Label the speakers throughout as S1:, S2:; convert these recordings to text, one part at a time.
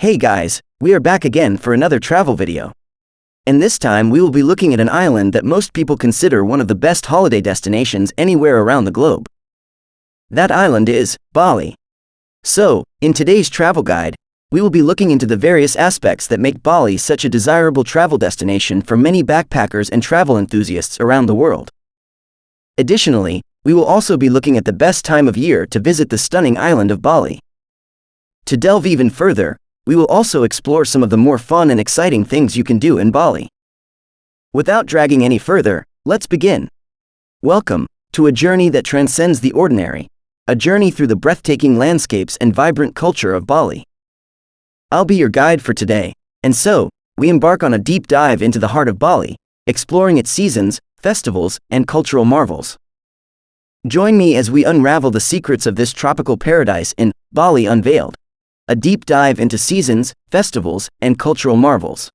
S1: Hey guys, we are back again for another travel video. And this time we will be looking at an island that most people consider one of the best holiday destinations anywhere around the globe. That island is Bali. So, in today's travel guide, we will be looking into the various aspects that make Bali such a desirable travel destination for many backpackers and travel enthusiasts around the world. Additionally, we will also be looking at the best time of year to visit the stunning island of Bali. To delve even further, we will also explore some of the more fun and exciting things you can do in Bali. Without dragging any further, let's begin. Welcome to a journey that transcends the ordinary, a journey through the breathtaking landscapes and vibrant culture of Bali. I'll be your guide for today, and so, we embark on a deep dive into the heart of Bali, exploring its seasons, festivals, and cultural marvels. Join me as we unravel the secrets of this tropical paradise in Bali Unveiled, a deep dive into seasons, festivals, and cultural marvels.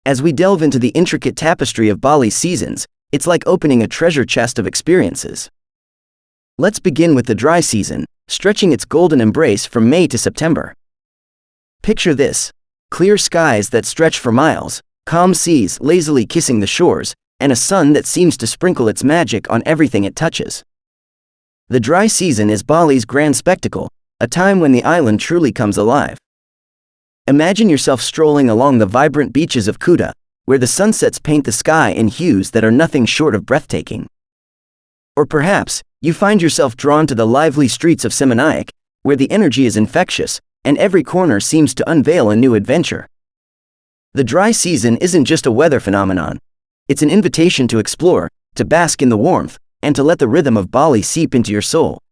S1: As we delve into the intricate tapestry of Bali's seasons, it's like opening a treasure chest of experiences. Let's begin with the dry season, stretching its golden embrace from May to September. Picture this: clear skies that stretch for miles, calm seas lazily kissing the shores, and a sun that seems to sprinkle its magic on everything it touches. The dry season is Bali's grand spectacle, a time when the island truly comes alive. Imagine yourself strolling along the vibrant beaches of Kuta, where the sunsets paint the sky in hues that are nothing short of breathtaking. Or perhaps, you find yourself drawn to the lively streets of Seminyak, where the energy is infectious, and every corner seems to unveil a new adventure. The dry season isn't just a weather phenomenon. It's an invitation to explore, to bask in the warmth, and to let the rhythm of Bali seep into your soul.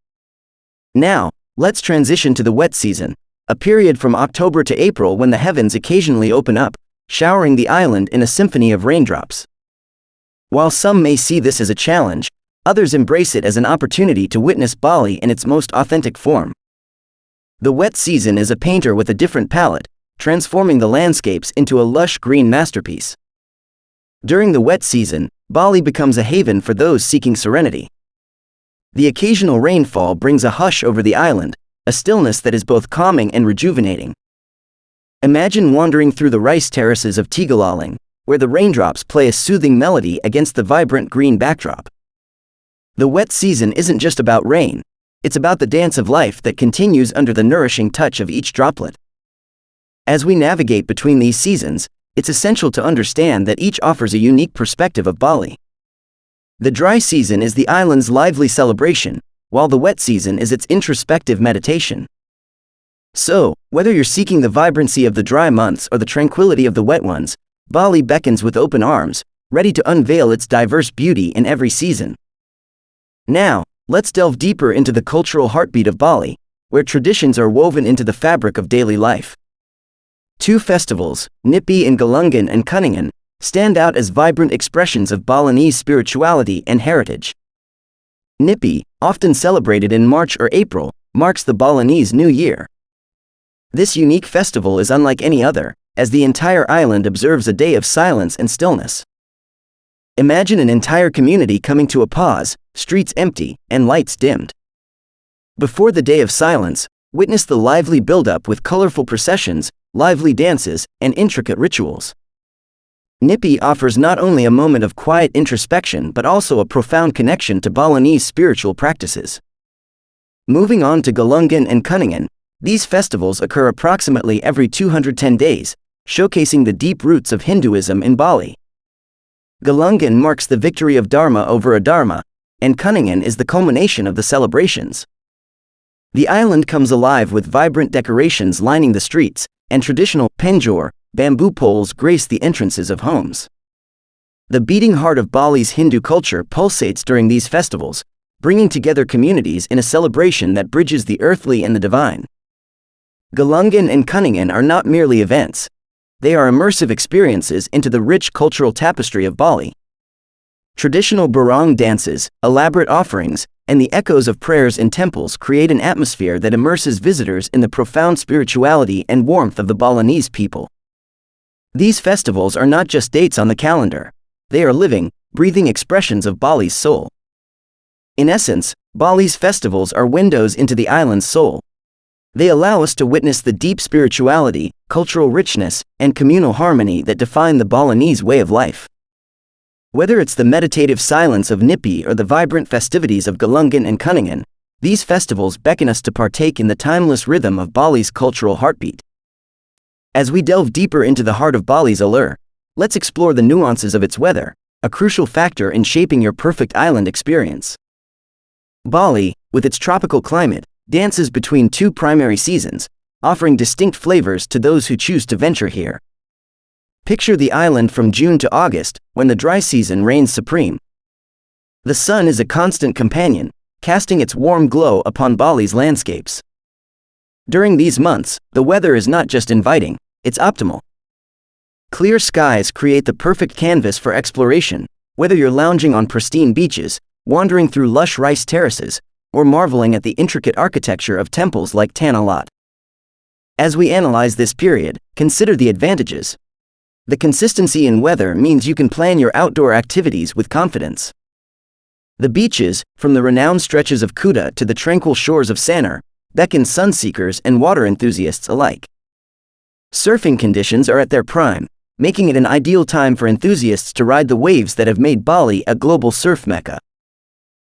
S1: Now, let's transition to the wet season, a period from October to April when the heavens occasionally open up, showering the island in a symphony of raindrops. While some may see this as a challenge, others embrace it as an opportunity to witness Bali in its most authentic form. The wet season is a painter with a different palette, transforming the landscapes into a lush green masterpiece. During the wet season, Bali becomes a haven for those seeking serenity. The occasional rainfall brings a hush over the island, a stillness that is both calming and rejuvenating. Imagine wandering through the rice terraces of Tigalaling, where the raindrops play a soothing melody against the vibrant green backdrop. The wet season isn't just about rain, it's about the dance of life that continues under the nourishing touch of each droplet. As we navigate between these seasons, it's essential to understand that each offers a unique perspective of Bali. The dry season is the island's lively celebration, while the wet season is its introspective meditation. So, whether you're seeking the vibrancy of the dry months or the tranquility of the wet ones, Bali beckons with open arms, ready to unveil its diverse beauty in every season. Now, let's delve deeper into the cultural heartbeat of Bali, where traditions are woven into the fabric of daily life. Two festivals, Nyepi in Galungan and Kuningan, stand out as vibrant expressions of Balinese spirituality and heritage. Nyepi, often celebrated in March or April, marks the Balinese New Year. This unique festival is unlike any other, as the entire island observes a day of silence and stillness. Imagine an entire community coming to a pause, streets empty, and lights dimmed. Before the day of silence, witness the lively build-up with colorful processions, lively dances, and intricate rituals. Nyepi offers not only a moment of quiet introspection but also a profound connection to Balinese spiritual practices. Moving on to Galungan and Kuningan, these festivals occur approximately every 210 days, showcasing the deep roots of Hinduism in Bali. Galungan marks the victory of Dharma over Adharma, and Kuningan is the culmination of the celebrations. The island comes alive with vibrant decorations lining the streets, and traditional penjor, bamboo poles grace the entrances of homes. The beating heart of Bali's Hindu culture pulsates during these festivals, bringing together communities in a celebration that bridges the earthly and the divine. Galungan and Kuningan are not merely events. They are immersive experiences into the rich cultural tapestry of Bali. Traditional barong dances, elaborate offerings, and the echoes of prayers in temples create an atmosphere that immerses visitors in the profound spirituality and warmth of the Balinese people. These festivals are not just dates on the calendar. They are living, breathing expressions of Bali's soul. In essence, Bali's festivals are windows into the island's soul. They allow us to witness the deep spirituality, cultural richness, and communal harmony that define the Balinese way of life. Whether it's the meditative silence of Nyepi or the vibrant festivities of Galungan and Kuningan, these festivals beckon us to partake in the timeless rhythm of Bali's cultural heartbeat. As we delve deeper into the heart of Bali's allure, let's explore the nuances of its weather, a crucial factor in shaping your perfect island experience. Bali, with its tropical climate, dances between two primary seasons, offering distinct flavors to those who choose to venture here. Picture the island from June to August, when the dry season reigns supreme. The sun is a constant companion, casting its warm glow upon Bali's landscapes. During these months, the weather is not just inviting, it's optimal. Clear skies create the perfect canvas for exploration, whether you're lounging on pristine beaches, wandering through lush rice terraces, or marveling at the intricate architecture of temples like Tanah Lot. As we analyze this period, consider the advantages. The consistency in weather means you can plan your outdoor activities with confidence. The beaches, from the renowned stretches of Kuta to the tranquil shores of Sanur, beckon sunseekers and water enthusiasts alike. Surfing conditions are at their prime, making it an ideal time for enthusiasts to ride the waves that have made Bali a global surf mecca.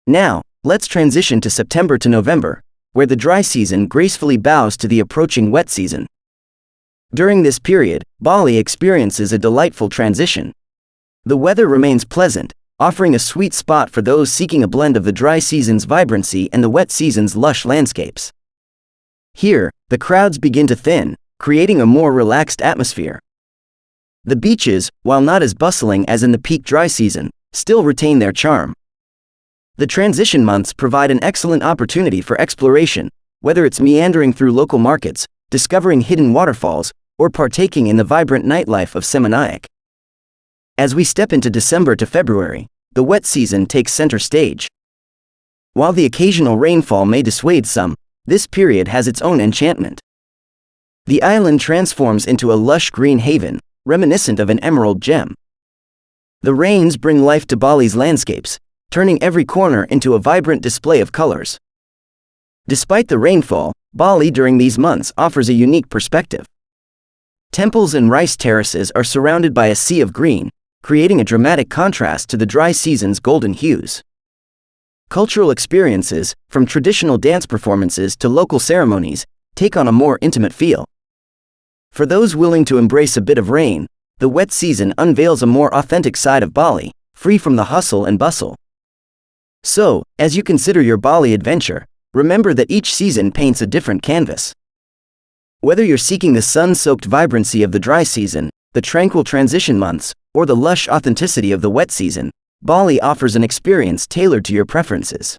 S1: Now, let's transition to September to November, where the dry season gracefully bows to the approaching wet season. During this period, Bali experiences a delightful transition. The weather remains pleasant, offering a sweet spot for those seeking a blend of the dry season's vibrancy and the wet season's lush landscapes. Here, the crowds begin to thin, creating a more relaxed atmosphere. The beaches, while not as bustling as in the peak dry season, still retain their charm. The transition months provide an excellent opportunity for exploration, whether it's meandering through local markets, discovering hidden waterfalls, or partaking in the vibrant nightlife of Seminayak. As we step into December to February, the wet season takes center stage. While the occasional rainfall may dissuade some, this period has its own enchantment. The island transforms into a lush green haven, reminiscent of an emerald gem. The rains bring life to Bali's landscapes, turning every corner into a vibrant display of colors. Despite the rainfall, Bali during these months offers a unique perspective. Temples and rice terraces are surrounded by a sea of green, creating a dramatic contrast to the dry season's golden hues. Cultural experiences, from traditional dance performances to local ceremonies, take on a more intimate feel. For those willing to embrace a bit of rain, the wet season unveils a more authentic side of Bali, free from the hustle and bustle. So, as you consider your Bali adventure, remember that each season paints a different canvas. Whether you're seeking the sun-soaked vibrancy of the dry season, the tranquil transition months, or the lush authenticity of the wet season, Bali offers an experience tailored to your preferences.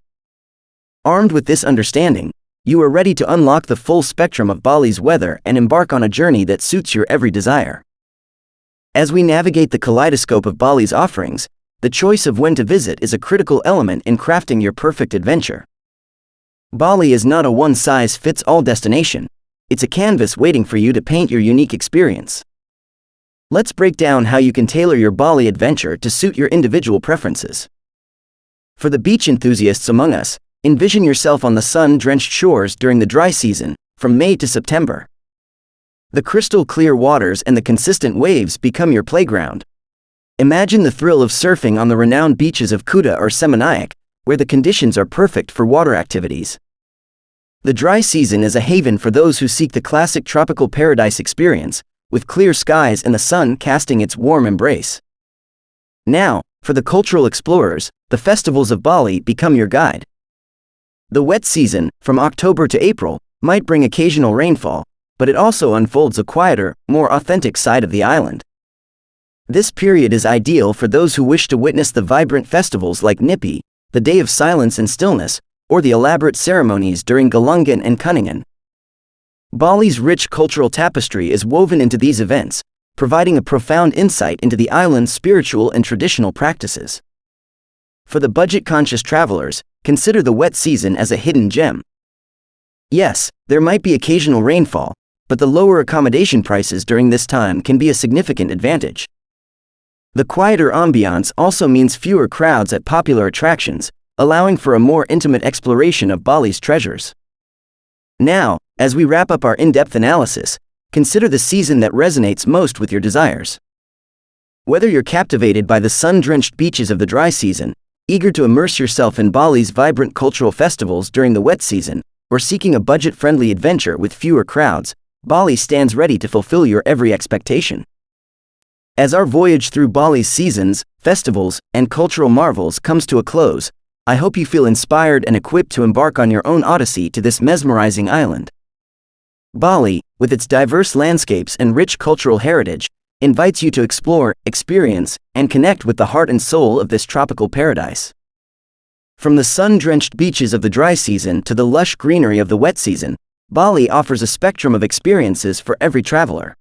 S1: Armed with this understanding, you are ready to unlock the full spectrum of Bali's weather and embark on a journey that suits your every desire. As we navigate the kaleidoscope of Bali's offerings, the choice of when to visit is a critical element in crafting your perfect adventure. Bali is not a one-size-fits-all destination. It's a canvas waiting for you to paint your unique experience. Let's break down how you can tailor your Bali adventure to suit your individual preferences. For the beach enthusiasts among us, envision yourself on the sun-drenched shores during the dry season, from May to September. The crystal-clear waters and the consistent waves become your playground. Imagine the thrill of surfing on the renowned beaches of Kuta or Seminayak, where the conditions are perfect for water activities. The dry season is a haven for those who seek the classic tropical paradise experience, with clear skies and the sun casting its warm embrace. Now, for the cultural explorers, the festivals of Bali become your guide. The wet season, from October to April, might bring occasional rainfall, but it also unfolds a quieter, more authentic side of the island. This period is ideal for those who wish to witness the vibrant festivals like Nyepi, the Day of Silence and Stillness, or the elaborate ceremonies during Galungan and Kuningan. Bali's rich cultural tapestry is woven into these events, providing a profound insight into the island's spiritual and traditional practices. For the budget-conscious travelers, consider the wet season as a hidden gem. Yes, there might be occasional rainfall, but the lower accommodation prices during this time can be a significant advantage. The quieter ambiance also means fewer crowds at popular attractions, allowing for a more intimate exploration of Bali's treasures. Now, As we wrap up our in-depth analysis, consider the season that resonates most with your desires. Whether you're captivated by the sun-drenched beaches of the dry season, eager to immerse yourself in Bali's vibrant cultural festivals during the wet season, or seeking a budget-friendly adventure with fewer crowds, Bali stands ready to fulfill your every expectation. As our voyage through Bali's seasons, festivals, and cultural marvels comes to a close, I hope you feel inspired and equipped to embark on your own odyssey to this mesmerizing island. Bali, with its diverse landscapes and rich cultural heritage, invites you to explore, experience, and connect with the heart and soul of this tropical paradise. From the sun-drenched beaches of the dry season to the lush greenery of the wet season, Bali offers a spectrum of experiences for every traveler.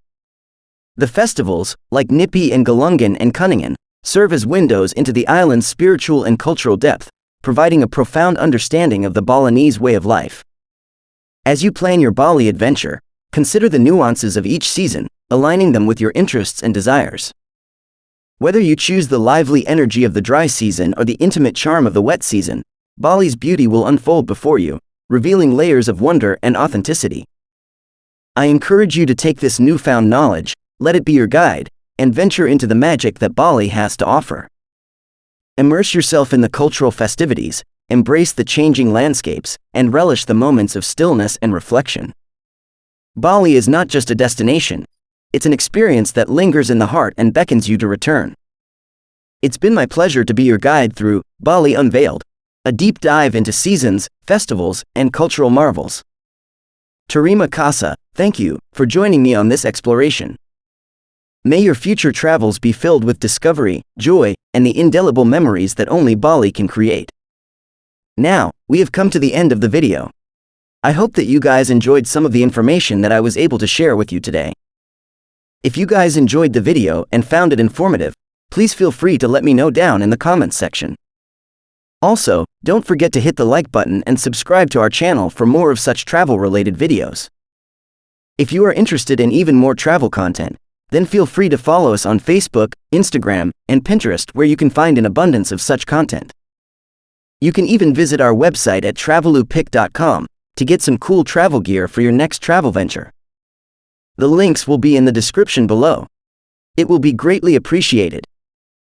S1: The festivals, like Nyepi and Galungan and Kuningan, serve as windows into the island's spiritual and cultural depth, providing a profound understanding of the Balinese way of life. As you plan your Bali adventure, consider the nuances of each season, aligning them with your interests and desires. Whether you choose the lively energy of the dry season or the intimate charm of the wet season, Bali's beauty will unfold before you, revealing layers of wonder and authenticity. I encourage you to take this newfound knowledge, let it be your guide, and venture into the magic that Bali has to offer. Immerse yourself in the cultural festivities, embrace the changing landscapes, and relish the moments of stillness and reflection. Bali is not just a destination, it's an experience that lingers in the heart and beckons you to return. It's been my pleasure to be your guide through Bali Unveiled, a deep dive into seasons, festivals, and cultural marvels. Terima kasih, thank you for joining me on this exploration. May your future travels be filled with discovery, joy, and the indelible memories that only Bali can create. Now, we have come to the end of the video. I hope that you guys enjoyed some of the information that I was able to share with you today. If you guys enjoyed the video and found it informative, please feel free to let me know down in the comments section. Also, don't forget to hit the like button and subscribe to our channel for more of such travel-related videos. If you are interested in even more travel content, then feel free to follow us on Facebook, Instagram, and Pinterest, where you can find an abundance of such content. You can even visit our website at travelupic.com to get some cool travel gear for your next travel venture. The links will be in the description below. It will be greatly appreciated.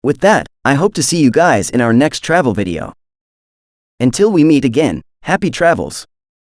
S1: With that, I hope to see you guys in our next travel video. Until we meet again, happy travels!